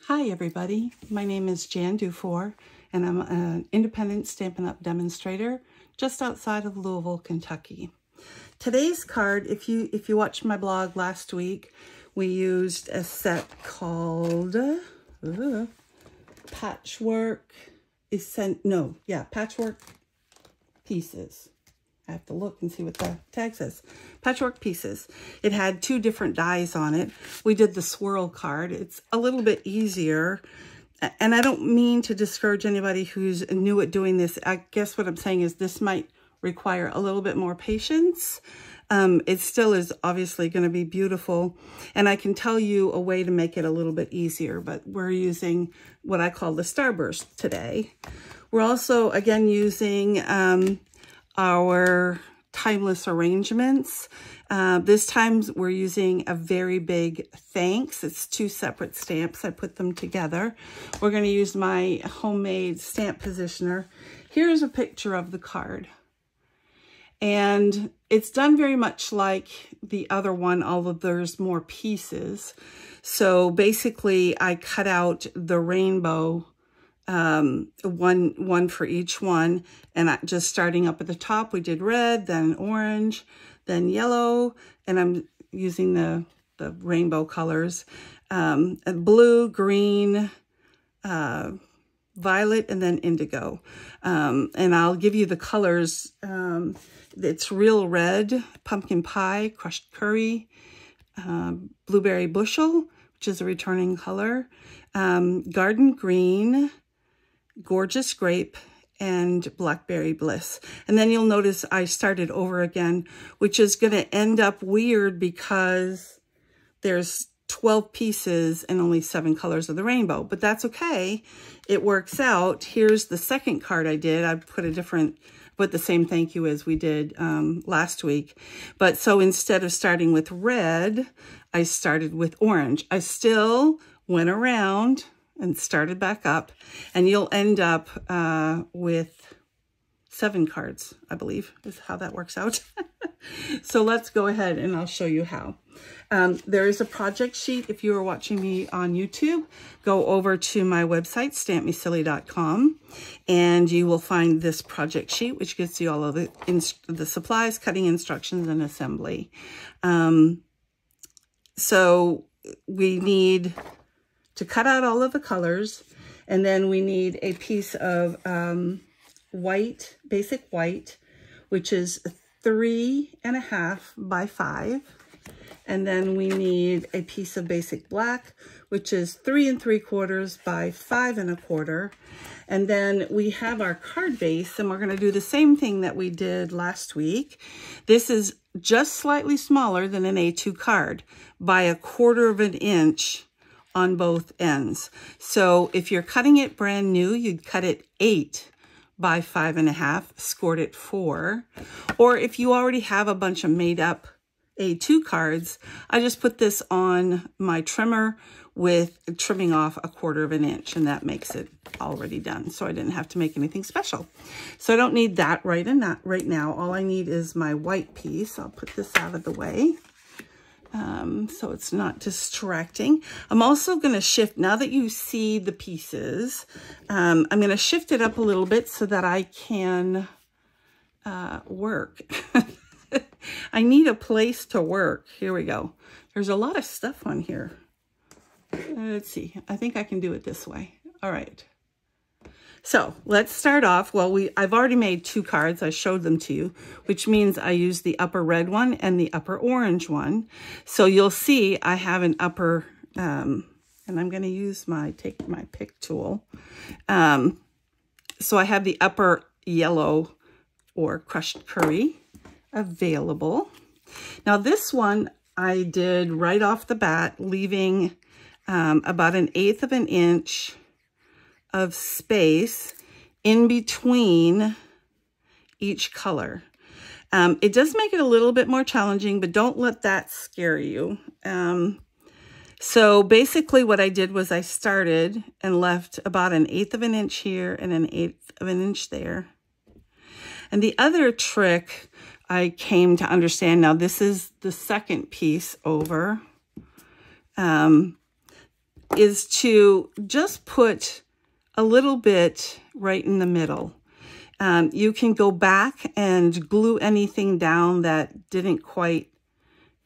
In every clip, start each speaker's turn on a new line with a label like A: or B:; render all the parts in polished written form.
A: Hi everybody, my name is Jan Dufour and I'm an independent Stampin' Up! Demonstrator just outside of Louisville, Kentucky. Today's card, if you watched my blog last week, we used a set called Patchwork Pieces. I have to look and see what the tag says. Patchwork Pieces. It had two different dies on it. We did the swirl card. It's a little bit easier. And I don't mean to discourage anybody who's new at doing this. I guess what I'm saying is this might require a little bit more patience. It still is obviously going to be beautiful. And I can tell you a way to make it a little bit easier. But we're using what I call the Starburst today. We're also, again, using our timeless arrangements. This time we're using a very big thanks. It's two separate stamps. I put them together. We're going to use my homemade stamp positioner. Here's a picture of the card. And it's done very much like the other one, although there's more pieces. So basically I cut out the rainbow, one for each one, and just starting up at the top we did red, then orange, then yellow, and I'm using the rainbow colors, blue, green, violet, and then indigo. And I'll give you the colors. It's real red, pumpkin pie, crushed curry, blueberry bushel, which is a returning color, garden green, gorgeous grape, and blackberry bliss. And then you'll notice I started over again, which is going to end up weird because there's 12 pieces and only 7 colors of the rainbow, but that's okay. It works out. Here's the second card I did. I put the same thank you as we did last week. But so instead of starting with red, I started with orange. I still went around and started back up, and you'll end up with 7 cards, I believe, is how that works out. So let's go ahead and I'll show you how. There is a project sheet. If you are watching me on YouTube, go over to my website, stampmesilly.com, and you will find this project sheet, which gives you all of the supplies, cutting instructions, and assembly. So we need to cut out all of the colors, and then we need a piece of white, basic white, which is 3.5 by 5. And then we need a piece of basic black, which is 3 3/4 by 5 1/4. And then we have our card base, and we're going to do the same thing that we did last week. This is just slightly smaller than an A2 card by 1/4 inch on both ends. So if you're cutting it brand new, you'd cut it 8 by 5.5, scored it 4. Or if you already have a bunch of made up A2 cards, I just put this on my trimmer with trimming off 1/4 inch, and that makes it already done. So I didn't have to make anything special. So I don't need that right now. All I need is my white piece. I'll put this out of the way so it's not distracting. I'm also going to shift, now that you see the pieces, I'm going to shift it up a little bit so that I can work. I need a place to work. Here we go. There's a lot of stuff on here. Let's see. I think I can do it this way. All right. So let's start off. Well, I've already made 2 cards. I showed them to you, which means I used the upper red one and the upper orange one. So you'll see I have an upper, and I'm going to use take my pick tool. So I have the upper yellow or crushed curry available. Now this one I did right off the bat, leaving about 1/8 inch of space in between each color. It does make it a little bit more challenging, but don't let that scare you. So basically what I did was I started and left about 1/8 inch here and 1/8 inch there. And the other trick I came to understand, now this is the second piece over, is to just put a little bit right in the middle. You can go back and glue anything down that didn't quite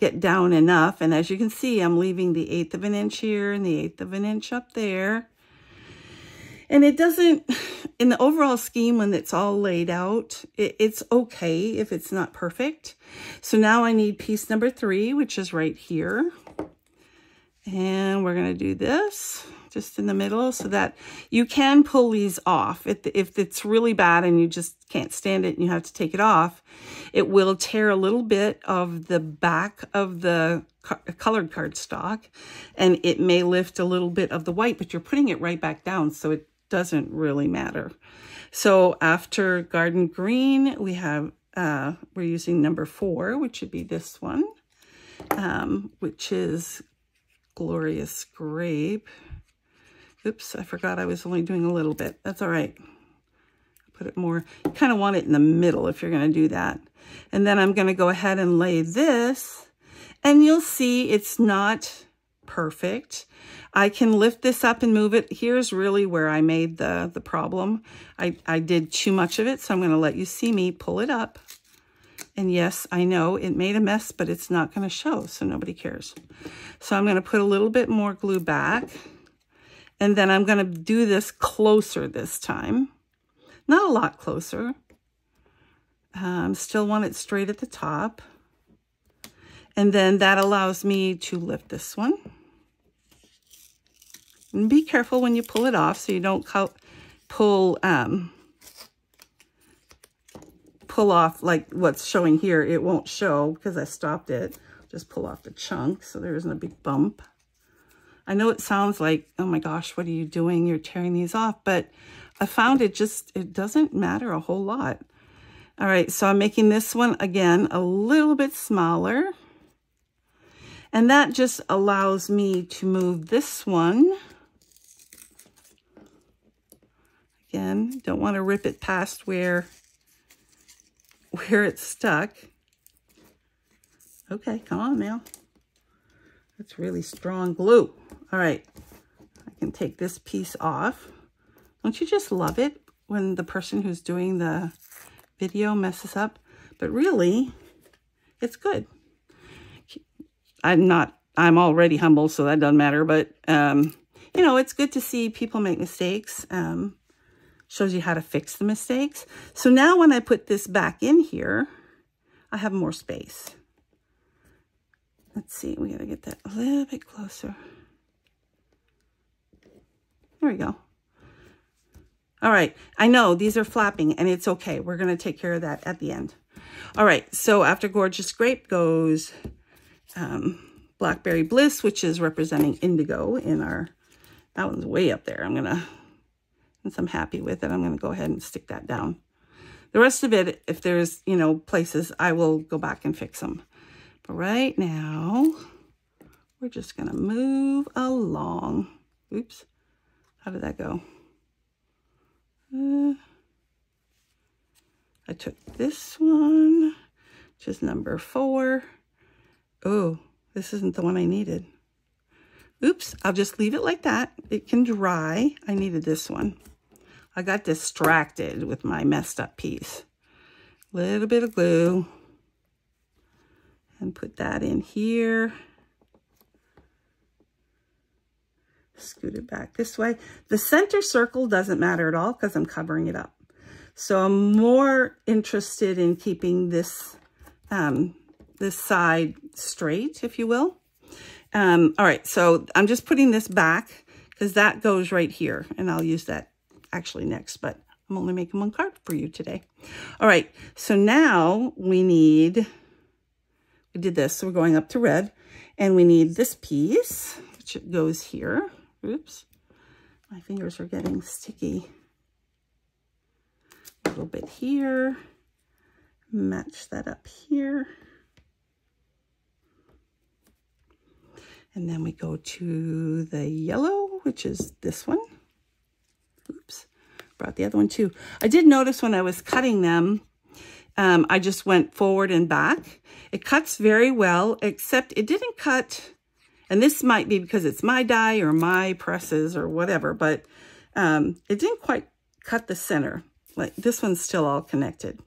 A: get down enough. And as you can see, I'm leaving the 1/8 of an inch here and the 1/8 of an inch up there. And it doesn't, in the overall scheme, when it's all laid out, it's okay if it's not perfect. So now I need piece number 3, which is right here. And we're going to do this just in the middle so that you can pull these off. If it's really bad and you just can't stand it and you have to take it off, it will tear a little bit of the back of the colored cardstock, and it may lift a little bit of the white, but you're putting it right back down, so it doesn't really matter. So after Garden Green, we have, we're using number 4, which would be this one, which is Glorious Grape. Oops, I forgot I was only doing a little bit. That's all right. Put it more, you kind of want it in the middle if you're going to do that. And then I'm going to go ahead and lay this, and you'll see it's not perfect. I can lift this up and move it. Here's really where I made the problem. I did too much of it, so I'm going to let you see me pull it up. And yes, I know it made a mess, but it's not going to show, so nobody cares. So I'm going to put a little bit more glue back. And then I'm going to do this closer this time. Not a lot closer. Still want it straight at the top. And then that allows me to lift this one. And be careful when you pull it off so you don't pull off like what's showing here. It won't show because I stopped it. Just pull off the chunk so there isn't a big bump. I know it sounds like, oh my gosh, what are you doing? You're tearing these off. But I found it doesn't matter a whole lot. All right, so I'm making this one, again, a little bit smaller. And that just allows me to move this one. Again, don't want to rip it past where it's stuck. Okay, come on now. That's really strong glue. All right, I can take this piece off. Don't you just love it when the person who's doing the video messes up? But really, it's good. I'm already humble, so that doesn't matter. But, you know, it's good to see people make mistakes. Shows you how to fix the mistakes. So now when I put this back in here, I have more space. Let's see, we gotta get that a little bit closer. There we go. All right, I know these are flapping and it's okay. We're gonna take care of that at the end. All right, so after Gorgeous Grape goes Blackberry Bliss, which is representing indigo in our, that one's way up there. Since I'm happy with it, I'm gonna go ahead and stick that down. The rest of it, if there's, you know, places, I will go back and fix them. But right now, we're just gonna move along. Oops, how did that go? I took this one, which is number 4. Oh, this isn't the one I needed. Oops, I'll just leave it like that. It can dry. I needed this one. I got distracted with my messed up piece. Little bit of glue. And put that in here. Scoot it back this way. The center circle doesn't matter at all because I'm covering it up. So I'm more interested in keeping this, this side straight, if you will. All right, so I'm just putting this back because that goes right here. And I'll use that actually next, but I'm only making one card for you today. All right, so now we did this, so we're going up to red, and we need this piece, which goes here. Oops, my fingers are getting sticky. A little bit here, match that up here. And then we go to the yellow, which is this one. Oops, brought the other one too. I did notice when I was cutting them, I just went forward and back. It cuts very well, except it didn't cut And this might be because it's my die or my presses or whatever, but it didn't quite cut the center. Like this one's still all connected.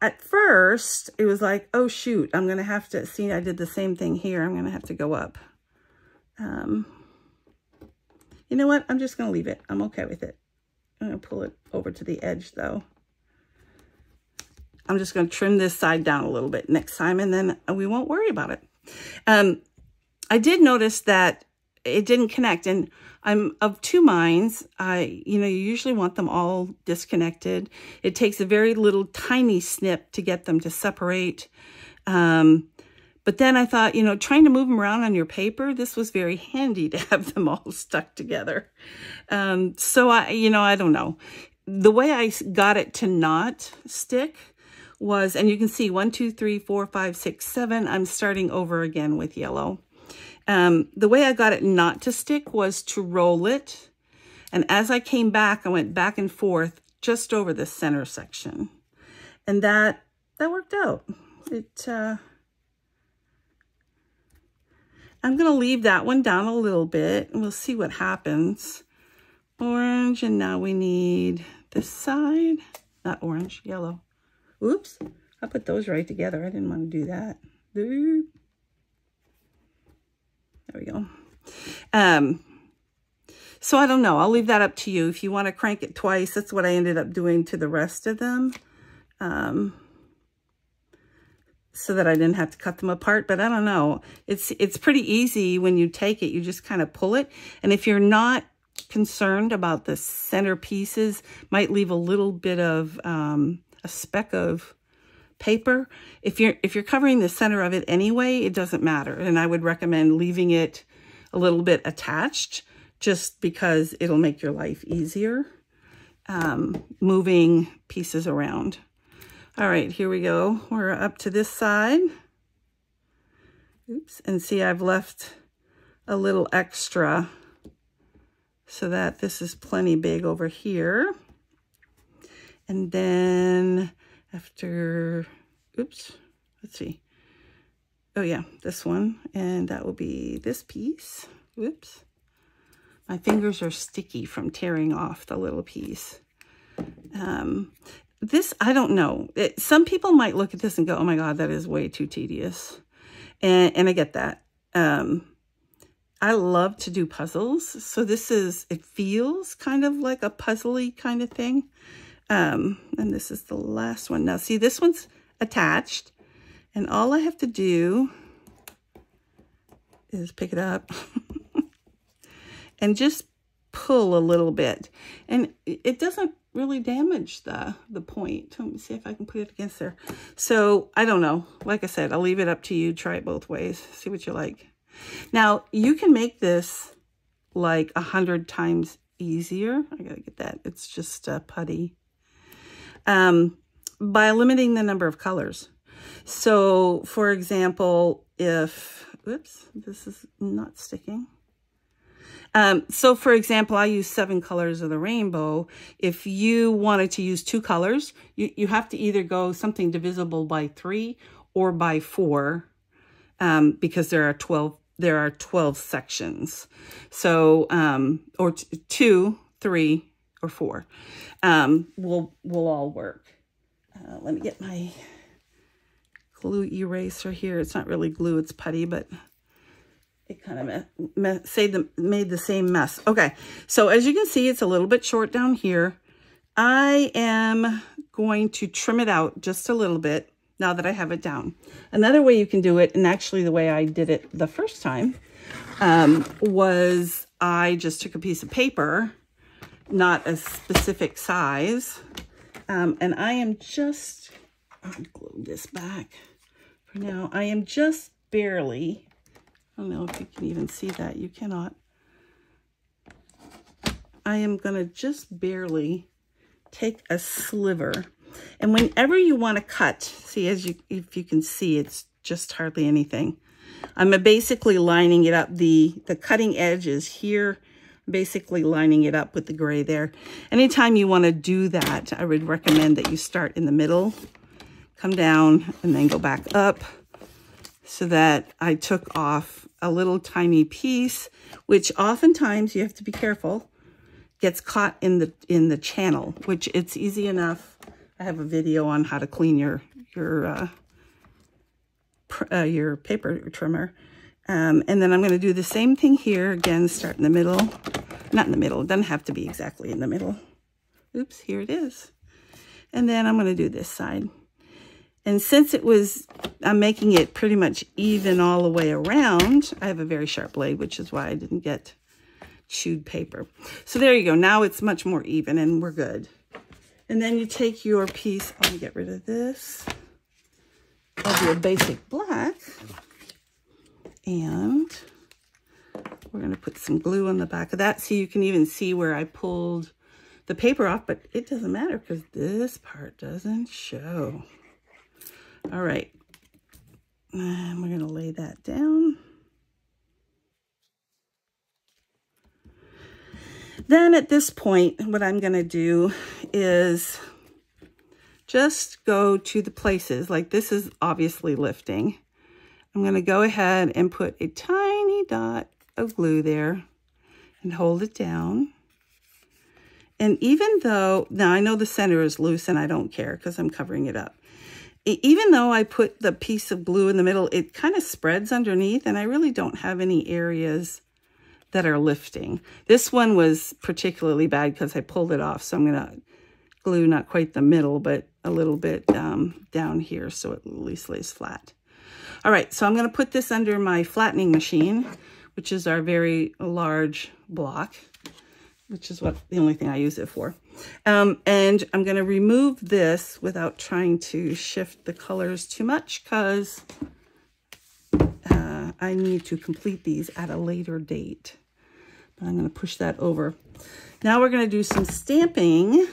A: At first, it was like, oh shoot, I'm going to have to, see, I did the same thing here. I'm going to have to go up. You know what? I'm just going to leave it. I'm okay with it. I'm going to pull it over to the edge though. I'm just going to trim this side down a little bit next time, and then we won't worry about it. I did notice that it didn't connect, and I'm of two minds. You usually want them all disconnected. It takes a very little tiny snip to get them to separate. But then I thought, trying to move them around on your paper, this was very handy to have them all stuck together. So I don't know. The way I got it to not stick was, and you can see 1, 2, 3, 4, 5, 6, 7. I'm starting over again with yellow. The way I got it not to stick was to roll it. And as I came back, I went back and forth just over the center section. And that worked out. I'm going to leave that one down a little bit, and we'll see what happens. Orange, and now we need this side. Not orange, yellow. Oops, I put those right together. I didn't want to do that. There we go. So I don't know. I'll leave that up to you. If you want to crank it twice, that's what I ended up doing to the rest of them. So that I didn't have to cut them apart. But I don't know. It's pretty easy when you take it. You just kind of pull it. And if you're not concerned about the center pieces, might leave a little bit of a speck of paper. If you're covering the center of it anyway, it doesn't matter. And I would recommend leaving it a little bit attached, just because it'll make your life easier moving pieces around. All right, here we go. We're up to this side. Oops, and see, I've left a little extra so that this is plenty big over here. And then after, oops, let's see. Oh yeah, this one, and that will be this piece. Oops. My fingers are sticky from tearing off the little piece. This, I don't know. Some people might look at this and go, oh my God, that is way too tedious. And I get that. I love to do puzzles. So it feels kind of like a puzzly kind of thing. And this is the last one. Now see, this one's attached, and all I have to do is pick it up and just pull a little bit. And it doesn't really damage the point. Let me see if I can put it against there. So I don't know. Like I said, I'll leave it up to you. Try it both ways. See what you like. Now you can make this like 100 times easier. I gotta get that. It's just putty. By limiting the number of colors. So for example, if, oops, this is not sticking. So for example, I use 7 colors of the rainbow. If you wanted to use 2 colors, you have to either go something divisible by 3 or by 4, because there are 12 sections. So, or 2, 3, or 4, will all work. Let me get my glue eraser here. It's not really glue, it's putty, but it kind of made the same mess. Okay, so as you can see, it's a little bit short down here. I am going to trim it out just a little bit now that I have it down. Another way you can do it, and actually the way I did it the first time, was I just took a piece of paper, not a specific size, and I am just, I'll glue this back for now. I am just barely, I don't know if you can even see that. You cannot. I am going to just barely take a sliver. And whenever you want to cut, see, if you can see, it's just hardly anything. I'm basically lining it up. The cutting edge is here, basically lining it up with the gray there. Anytime you want to do that, I would recommend that you start in the middle, come down, and then go back up. so that I took off a little tiny piece, which oftentimes, you have to be careful, gets caught in the channel, which it's easy enough. I have a video on how to clean your paper trimmer. And then I'm going to do the same thing here. Again, start in the middle. Not in the middle. It doesn't have to be exactly in the middle. Oops, here it is. And then I'm going to do this side. And since I'm making it pretty much even all the way around, I have a very sharp blade, which is why I didn't get chewed paper. So there you go. Now it's much more even and we're good. And then you take your piece, I'm going to get rid of this, of your basic black, and we're going to put some glue on the back of that so you can even see where I pulled the paper off, but it doesn't matter because this part doesn't show. All right, and we're going to lay that down. Then at this point, what I'm going to do is just go to the places, like this is obviously lifting. I'm going to go ahead and put a tiny dot of glue there and hold it down. And even though, now I know the center is loose and I don't care because I'm covering it up. Even though I put the piece of glue in the middle, it kind of spreads underneath and I really don't have any areas that are lifting. This one was particularly bad because I pulled it off. So I'm going to glue not quite the middle, but a little bit down here so it at least lays flat. All right, so I'm going to put this under my flattening machine, which is our very large block, which is the only thing I use it for. And I'm going to remove this without trying to shift the colors too much because I need to complete these at a later date. But I'm going to push that over. Now we're going to do some stamping.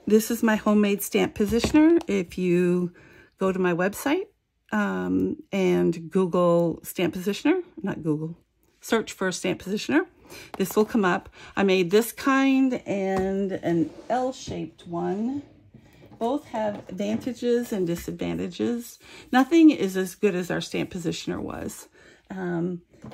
A: This is my homemade stamp positioner. If you go to my website and Google stamp positioner, not Google, search for stamp positioner, this will come up. I made this kind and an L-shaped one. Both have advantages and disadvantages. Nothing is as good as our stamp positioner was,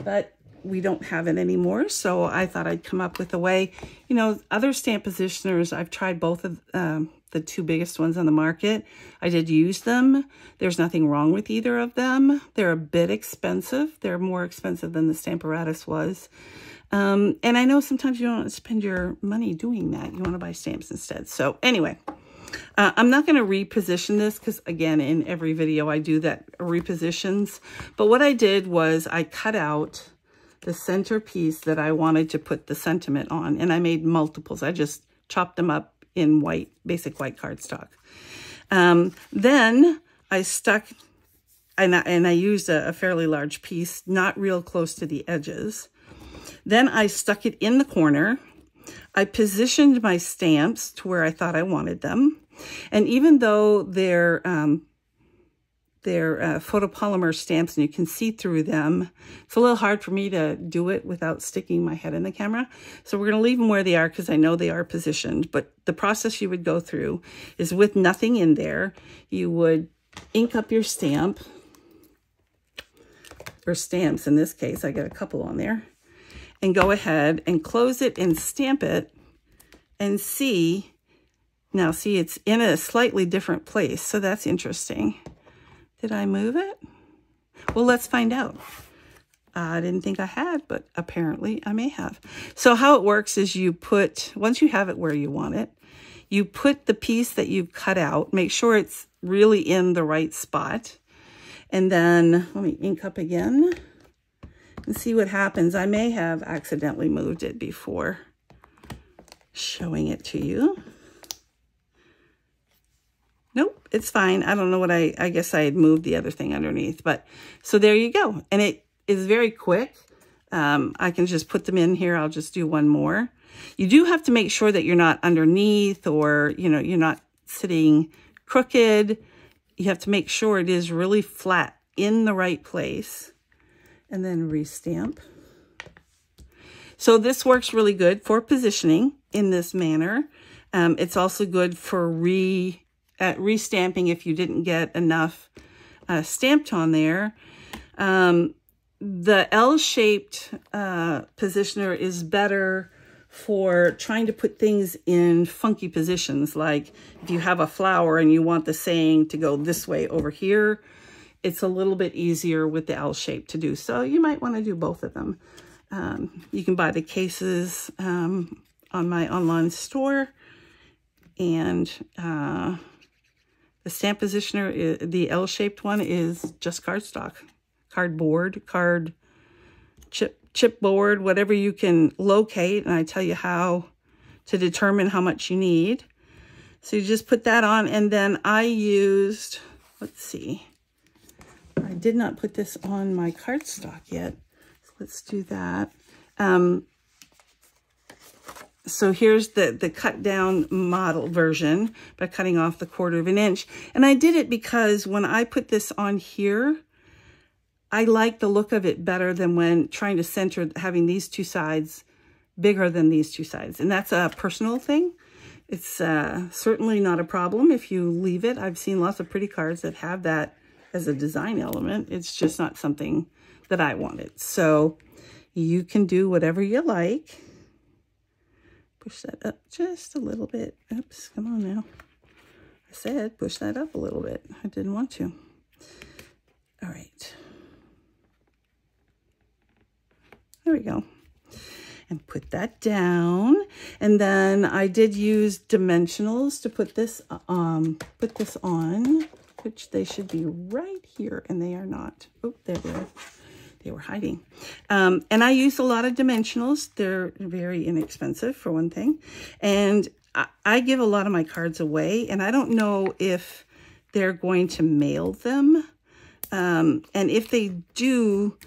A: but we don't have it anymore. So I thought I'd come up with a way. You know, other stamp positioners, I've tried both of the two biggest ones on the market. I did use them. There's nothing wrong with either of them. They're a bit expensive. They're more expensive than the Stamparatus was. And I know sometimes you don't want to spend your money doing that. You want to buy stamps instead. So anyway, I'm not going to reposition this because, again, in every video I do that repositions. But what I did was I cut out the center piece that I wanted to put the sentiment on, and I made multiples. I just chopped them up in white, basic white cardstock. Then I stuck, and I used a fairly large piece, not real close to the edges. Then I stuck it in the corner. I positioned my stamps to where I thought I wanted them. And even though they're photopolymer stamps and you can see through them, it's a little hard for me to do it without sticking my head in the camera. So we're going to leave them where they are because I know they are positioned. But the process you would go through is with nothing in there, you would ink up your stamp, or stamps in this case. I got a couple on there. And go ahead and close it and stamp it and see. Now see, it's in a slightly different place. So that's interesting. Did I move it? Well, let's find out. I didn't think I had, but apparently I may have. So how it works is you put, once you have it where you want it, you put the piece that you've cut out, make sure it's really in the right spot. And then let me ink up again and see what happens. I may have accidentally moved it before showing it to you. Nope, it's fine. I don't know what I guess I had moved the other thing underneath, but so there you go. And it is very quick. I can just put them in here. I'll just do one more. You do have to make sure that you're not underneath or, you know, you're not sitting crooked. You have to make sure it is really flat in the right place. And then restamp. So this works really good for positioning in this manner. It's also good for restamping if you didn't get enough stamped on there. The L-shaped positioner is better for trying to put things in funky positions. Like if you have a flower and you want the saying to go this way over here, it's a little bit easier with the L shape to do. So you might want to do both of them. You can buy the cases on my online store. And the stamp positioner, the L-shaped one, is just cardstock. Cardboard, chipboard, whatever you can locate, and I tell you how to determine how much you need. So you just put that on, and then I used, let's see, I did not put this on my cardstock yet. So let's do that. So here's the cut down model version by cutting off the 1/4 of an inch. And I did it because when I put this on here, I like the look of it better than when trying to center, having these two sides bigger than these two sides. And that's a personal thing. It's certainly not a problem if you leave it. I've seen lots of pretty cards that have that as a design element. It's just not something that I wanted. So you can do whatever you like. Push that up just a little bit. Oops, come on now. I said push that up a little bit. I didn't want to. All right. There we go. And put that down. And then I did use dimensionals to put this on, which they should be right here, and they are not. Oh, there they are. They were hiding. And I use a lot of dimensionals. They're very inexpensive, for one thing. And I give a lot of my cards away, and I don't know if they're going to mail them. And if they do,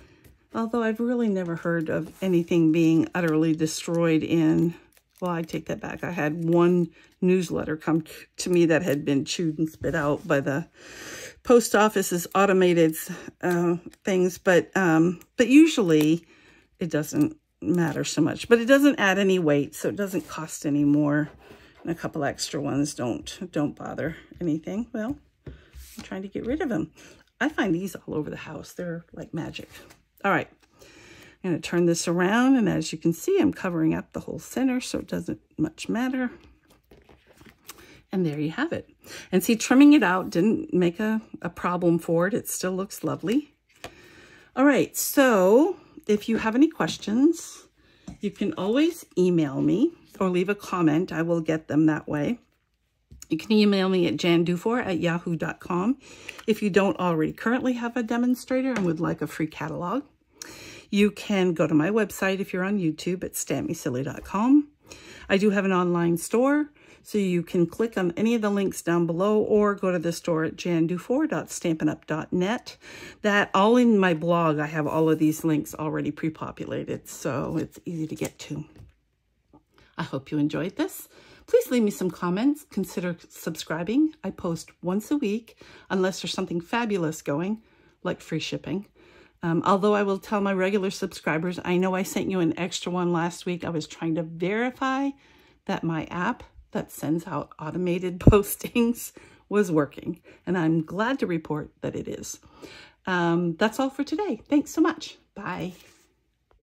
A: although I've really never heard of anything being utterly destroyed in, well, I take that back. I had one newsletter come to me that had been chewed and spit out by the post office's automated things, but usually it doesn't matter so much. But it doesn't add any weight, so it doesn't cost any more. And a couple extra ones don't bother anything. Well, I'm trying to get rid of them. I find these all over the house. They're like magic. All right, I'm going to turn this around, and as you can see, I'm covering up the whole center, so it doesn't much matter. And there you have it. And see, trimming it out didn't make a problem for it. It still looks lovely. All right, so if you have any questions, you can always email me or leave a comment. I will get them that way. You can email me at jandufour@yahoo.com if you don't already currently have a demonstrator and would like a free catalog. You can go to my website if you're on YouTube at stampmesilly.com. I do have an online store, so you can click on any of the links down below or go to the store at jandufour.stampinup.net. That all in my blog, I have all of these links already pre-populated, so it's easy to get to. I hope you enjoyed this. Please leave me some comments. Consider subscribing. I post once a week, unless there's something fabulous going, like free shipping. Although I will tell my regular subscribers, I know I sent you an extra one last week. I was trying to verify that my app that sends out automated postings was working, and I'm glad to report that it is. That's all for today. Thanks so much. Bye.